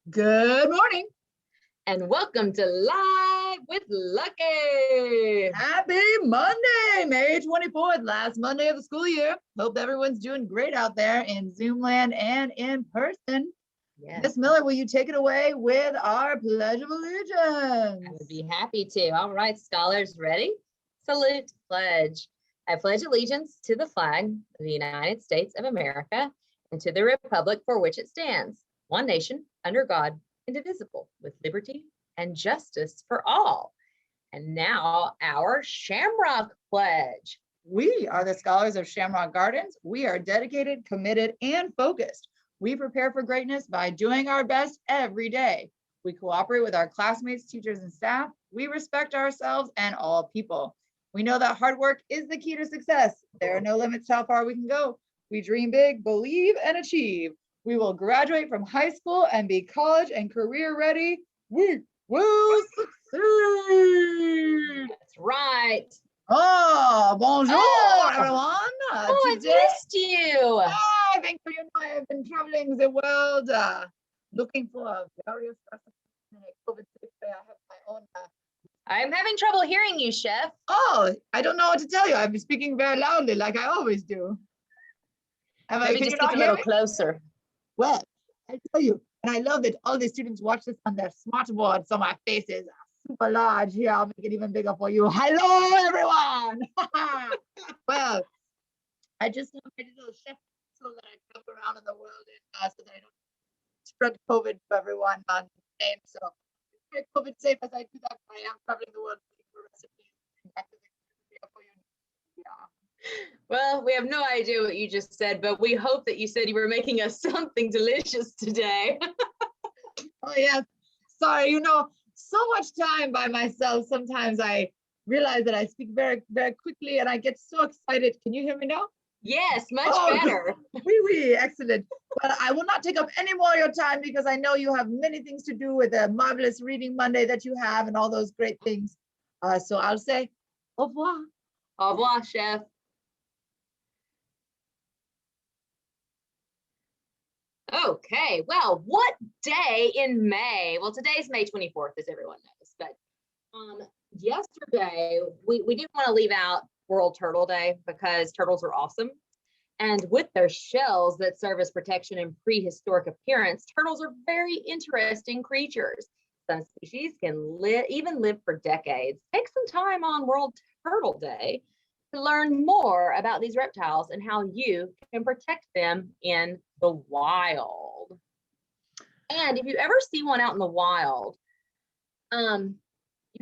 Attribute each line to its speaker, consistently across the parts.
Speaker 1: Good morning.
Speaker 2: And welcome to Live with Lucky.
Speaker 1: Happy Monday, May 24th, last Monday of the school year. Hope everyone's doing great out there in Zoom land and in person.
Speaker 2: Yes,
Speaker 1: Miss Miller, will you take it away with our Pledge of
Speaker 2: I
Speaker 1: Allegiance?
Speaker 2: would be happy to. All right, scholars, ready? Salute, pledge. I pledge allegiance to the flag of the United States of America and to the republic for which it stands, one nation, under God, indivisible, with liberty and justice for all. And now our Shamrock Pledge.
Speaker 1: We are the scholars of Shamrock Gardens. We are dedicated, committed, and focused. We prepare for greatness by doing our best every day. We cooperate with our classmates, teachers, and staff. We respect ourselves and all people. We know that hard work is the key to success. There are no limits to how far we can go. We dream big, believe, and achieve. We will graduate from high school and be college and career ready. We will succeed.
Speaker 2: That's right.
Speaker 1: Oh, bonjour,
Speaker 2: Oh.
Speaker 1: everyone.
Speaker 2: Oh, I
Speaker 1: Today,
Speaker 2: missed you.
Speaker 1: I think you know I have been traveling the world, looking for a various recipes in a COVID safe way. I have my own.
Speaker 2: I'm having trouble hearing you, Chef.
Speaker 1: Oh, I don't know what to tell you. I've been speaking very loudly, like I always do.
Speaker 2: Maybe
Speaker 1: Can
Speaker 2: just
Speaker 1: you
Speaker 2: get
Speaker 1: not
Speaker 2: a
Speaker 1: hear
Speaker 2: little
Speaker 1: me?
Speaker 2: closer.
Speaker 1: Well, I tell you, and I love that all the students watch this on their smart board, so my face is super large here. I'll make it even bigger for you. Hello, everyone. Well, I just have my little chef so that I travel around in the world and, so that I don't spread COVID to everyone on the same. So very COVID safe as I do that. I am traveling the world looking for recipes. For you. Yeah.
Speaker 2: Well, we have no idea what you just said, but we hope that you said you were making us something delicious today.
Speaker 1: Oh yeah. Sorry, so much time by myself. Sometimes I realize that I speak very, very quickly and I get so excited. Can you hear me now?
Speaker 2: Yes, much
Speaker 1: Oh,
Speaker 2: better.
Speaker 1: Oui, excellent. Well, I will not take up any more of your time because I know you have many things to do with the marvelous Reading Monday that you have and all those great things. So I'll say au revoir.
Speaker 2: Au revoir, Chef. Okay, well, what day in May? Well, today's May 24th, as everyone knows, but yesterday we didn't want to leave out World Turtle Day because turtles are awesome. And with their shells that serve as protection and prehistoric appearance, turtles are very interesting creatures. Some species can even live for decades. Take some time on World Turtle Day to learn more about these reptiles and how you can protect them in the wild. And if you ever see one out in the wild, you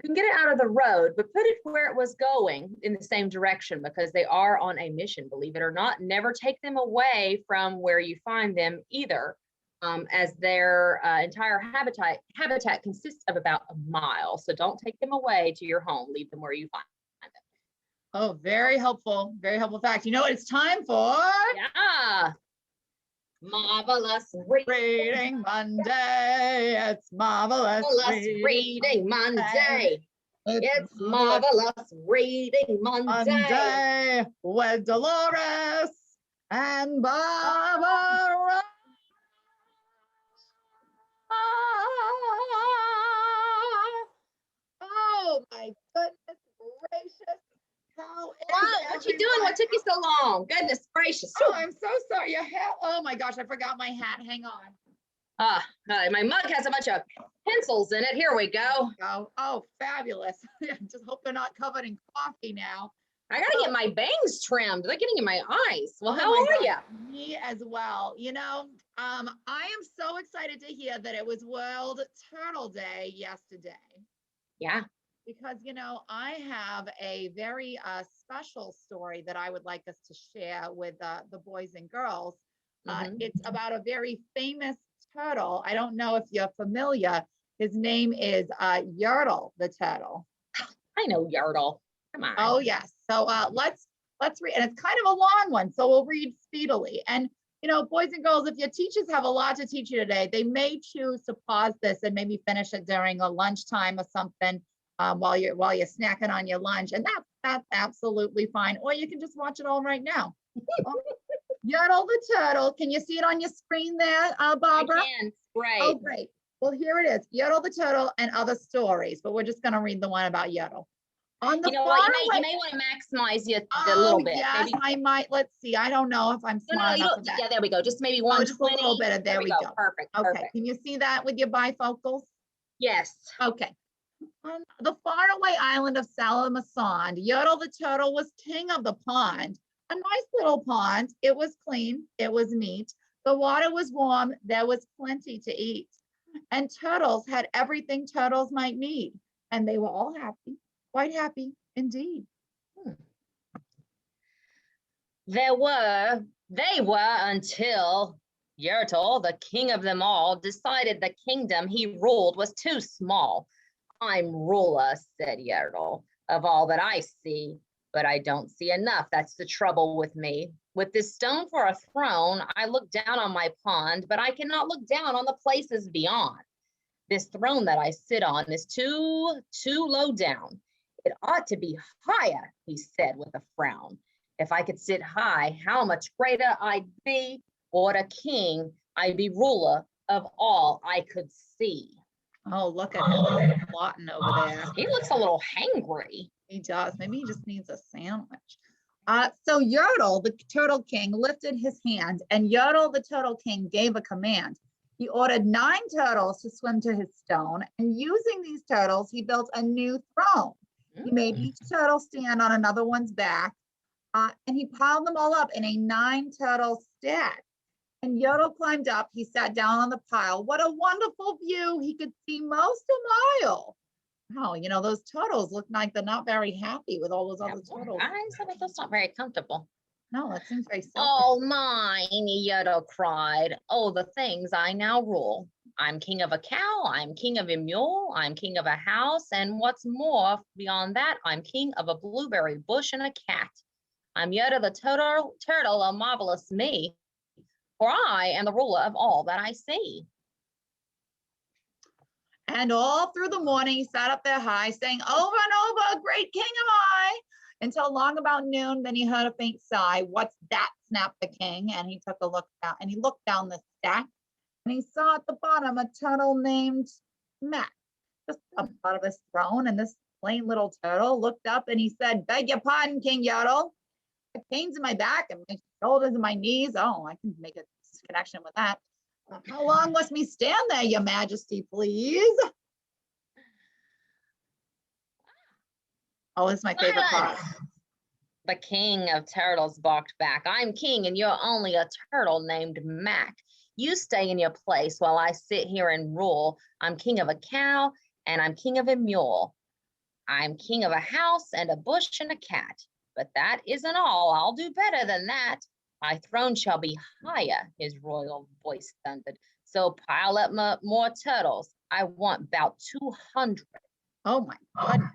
Speaker 2: can get it out of the road, but put it where it was going in the same direction because they are on a mission, believe it or not. Never take them away from where you find them either, as their entire habitat consists of about a mile. So don't take them away to your home. Leave them where you find them.
Speaker 1: Oh, very helpful fact. You know what it's time for?
Speaker 2: Yeah. Marvelous
Speaker 1: Reading Monday. It's marvelous
Speaker 2: reading Monday. It's marvelous reading Monday.
Speaker 1: With Dolores and Barbara. Oh my goodness gracious. How
Speaker 2: what you doing? What took you so long? Goodness gracious.
Speaker 1: Oh, I'm so sorry. Your hat. Oh my gosh, I forgot my hat. Hang on.
Speaker 2: My mug has a bunch of pencils in it. Here we go.
Speaker 1: Oh, fabulous. Just hope they're not covered in coffee now.
Speaker 2: I gotta get my bangs trimmed. They're getting in my eyes. Well, how
Speaker 1: Oh my
Speaker 2: are you?
Speaker 1: God, me as well. I am so excited to hear that it was World Turtle Day yesterday.
Speaker 2: Yeah.
Speaker 1: Because, I have a very special story that I would like us to share with the boys and girls. It's about a very famous turtle. I don't know if you're familiar. His name is Yertle the turtle.
Speaker 2: I know Yertle. Come on.
Speaker 1: Oh, yes. So let's read. And it's kind of a long one, so we'll read speedily. And, boys and girls, if your teachers have a lot to teach you today, they may choose to pause this and maybe finish it during a lunchtime or something. While you're snacking on your lunch, and that's absolutely fine. Or you can just watch it all right now. Yertle the turtle. Can you see it on your screen there, Barbara?
Speaker 2: I can. Great.
Speaker 1: Oh, great. Well, here it is, Yertle the Turtle and Other Stories, but we're just going to read the one about Yertle. On the
Speaker 2: You know what? You
Speaker 1: faraway,
Speaker 2: may want to maximize it a
Speaker 1: oh
Speaker 2: little bit.
Speaker 1: yes,
Speaker 2: Maybe,
Speaker 1: I might. Let's see. I don't know if I'm
Speaker 2: no,
Speaker 1: smart
Speaker 2: you
Speaker 1: enough
Speaker 2: don't.
Speaker 1: for that.
Speaker 2: Yeah, there we go. Just maybe
Speaker 1: Oh, just a
Speaker 2: 120.
Speaker 1: little bit of there we go.
Speaker 2: Perfect.
Speaker 1: Okay,
Speaker 2: Perfect.
Speaker 1: can you see that with your bifocals?
Speaker 2: Yes.
Speaker 1: Okay. On the faraway island of Salamasond, Yertle the Turtle was king of the pond. A nice little pond. It was clean. It was neat. The water was warm. There was plenty to eat. And turtles had everything turtles might need. And they were all happy, quite happy indeed.
Speaker 2: They were until Yertle, the king of them all, decided the kingdom he ruled was too small. I'm ruler, said Yertle, of all that I see, but I don't see enough. That's the trouble with me. With this stone for a throne, I look down on my pond, but I cannot look down on the places beyond. This throne that I sit on is too low down. It ought to be higher, he said with a frown. If I could sit high, how much greater I'd be. What a king, I'd be ruler of all I could see.
Speaker 1: Oh, look at him plotting over there.
Speaker 2: He looks a little hangry.
Speaker 1: He does. Maybe he just needs a sandwich. So Yertle, the Turtle King, lifted his hand, and Yertle, the Turtle King, gave a command. He ordered 9 turtles to swim to his stone, and using these turtles, he built a new throne. He made each turtle stand on another one's back, and he piled them all up in a 9-turtle stack. And Yertle climbed up. He sat down on the pile. What a wonderful view. He could see most a mile. Oh, you know, those turtles look like they're not very happy with all those other turtles.
Speaker 2: That's not very comfortable.
Speaker 1: No, that seems very selfish.
Speaker 2: Oh, mine, Yertle cried. Oh, the things I now rule. I'm king of a cow, I'm king of a mule, I'm king of a house, and what's more, beyond that, I'm king of a blueberry bush and a cat. I'm Yertle the turtle, a marvelous me, for I am the ruler of all that I see.
Speaker 1: And all through the morning, he sat up there high, saying over and over, great king am I, until long about noon. Then he heard a faint sigh. What's that? Snapped the king. And he took a look down, and he looked down the stack, and he saw at the bottom a turtle named Mac, just up out of his throne. And this plain little turtle looked up and he said, beg your pardon, King Yertle. I have pains in my back and my shoulders and my knees. Oh, I can make a connection with that. How long must me stand there, your majesty, please? Oh, this is my favorite part.
Speaker 2: The king of turtles barked back. I'm king and you're only a turtle named Mac. You stay in your place while I sit here and rule. I'm king of a cow and I'm king of a mule. I'm king of a house and a bush and a cat. But that isn't all. I'll do better than that. My throne shall be higher, his royal voice thundered. So pile up more turtles. I want about 200.
Speaker 1: Oh my goodness.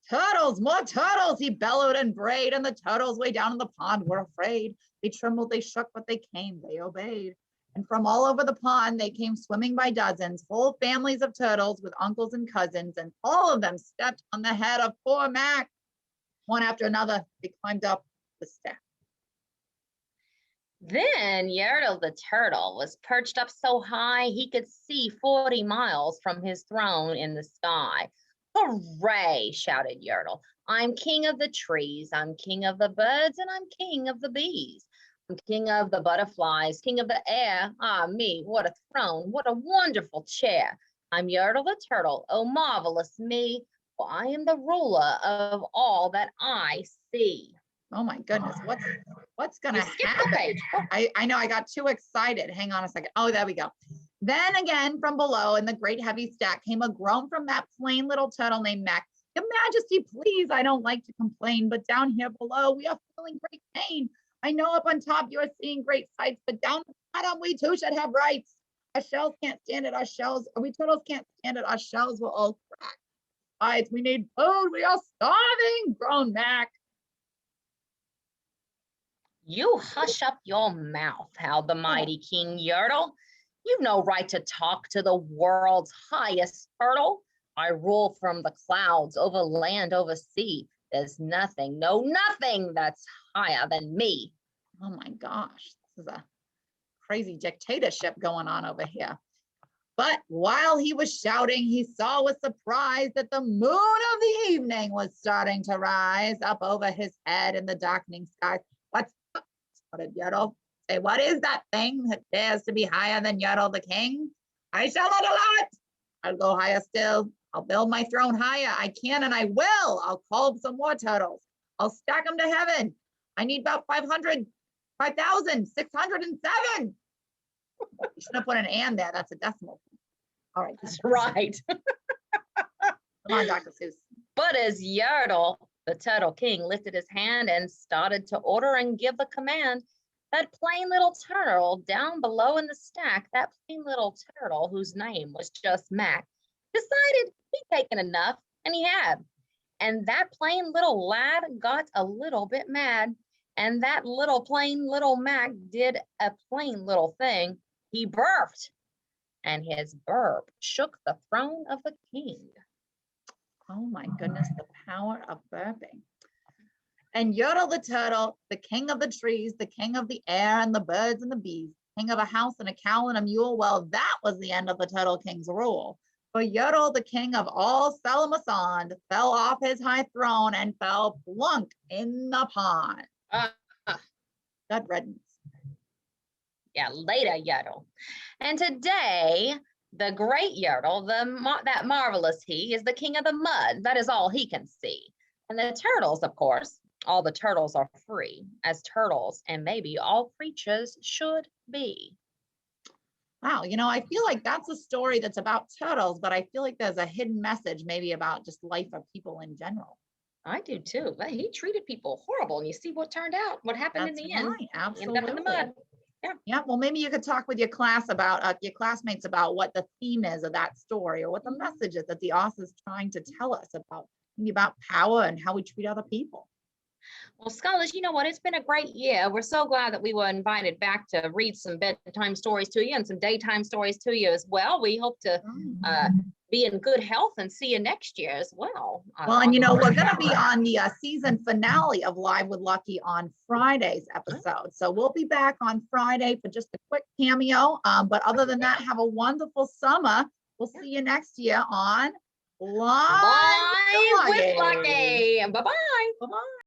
Speaker 1: Turtles, more turtles, he bellowed and brayed, and the turtles way down in the pond were afraid. They trembled, they shook, but they came, they obeyed. And from all over the pond, they came swimming by dozens, whole families of turtles with uncles and cousins, and all of them stepped on the head of poor Mac. One after another, they climbed up the stack.
Speaker 2: Then Yertle the turtle was perched up so high he could see 40 miles from his throne in the sky. Hooray, shouted Yertle. I'm king of the trees, I'm king of the birds, and I'm king of the bees. I'm king of the butterflies, king of the air. Ah, me, what a throne, what a wonderful chair. I'm Yertle the turtle, oh, marvelous me, for I am the ruler of all that I see.
Speaker 1: Oh my goodness, what's gonna happen? I know, I got too excited. Hang on a second. Oh, there we go. Then again, from below in the great heavy stack came a groan from that plain little turtle named Mac. Your Majesty, please, I don't like to complain, but down here below, we are feeling great pain. I know up on top you are seeing great sights, but down at the bottom, we too should have rights. Our shells can't stand it, our shells, we turtles can't stand it, our shells will all crack. Besides, we need food, we are starving, groaned Mac.
Speaker 2: You hush up your mouth, howled the mighty King Yertle. You've no right to talk to the world's highest turtle. I rule from the clouds, over land, over sea. There's nothing, no nothing that's higher than me.
Speaker 1: Oh my gosh, this is a crazy dictatorship going on over here. But while he was shouting, he saw with surprise that the moon of the evening was starting to rise up over his head in the darkening skies. What's up? Shouted Yertle. Say, what is that thing that dares to be higher than Yertle the king? I shall not allow it. I'll go higher still. I'll build my throne higher. I can and I will. I'll call some more turtles. I'll stack them to heaven. I need about 5,607. You should have put an and there. That's a decimal. All right.
Speaker 2: That's right.
Speaker 1: Come on, Dr. Seuss.
Speaker 2: But as Yertle, the Turtle King, lifted his hand and started to order and give the command, that plain little turtle down below in the stack, that plain little turtle whose name was just Mac, decided he'd taken enough, and he had. And that plain little lad got a little bit mad. And that little plain little Mac did a plain little thing. He burped, and his burp shook the throne of the king.
Speaker 1: Oh my goodness, the power of burping. And Yertle the turtle, the king of the trees, the king of the air and the birds and the bees, king of a house and a cow and a mule, well, that was the end of the Turtle King's rule. For Yertle, the king of all Salamasond, fell off his high throne and fell plunk in the pond. That reddens.
Speaker 2: Yeah, later, Yertle. And today, the great Yertle, that marvelous he, is the king of the mud. That is all he can see. And the turtles, of course, all the turtles are free, as turtles and maybe all creatures should be.
Speaker 1: Wow, you know, I feel like that's a story that's about turtles, but I feel like there's a hidden message maybe about just life of people in general.
Speaker 2: I do too. But he treated people horrible, and you see what turned out, what happened in the end.
Speaker 1: Right,
Speaker 2: He
Speaker 1: absolutely.
Speaker 2: ended up in the mud.
Speaker 1: Yeah, well, maybe you could talk with your class about your classmates about what the theme is of that story, or what the message is that the author's trying to tell us about power and how we treat other people.
Speaker 2: Well, scholars, you know what? It's been a great year. We're so glad that we were invited back to read some bedtime stories to you and some daytime stories to you as well. We hope to be in good health and see you next year as well.
Speaker 1: Well, and you know, we're going to be on the season finale of Live with Lucky on Friday's episode. So we'll be back on Friday for just a quick cameo. But other than that, have a wonderful summer. We'll see you next year on Live with Lucky.
Speaker 2: Bye-bye.
Speaker 1: Bye-bye.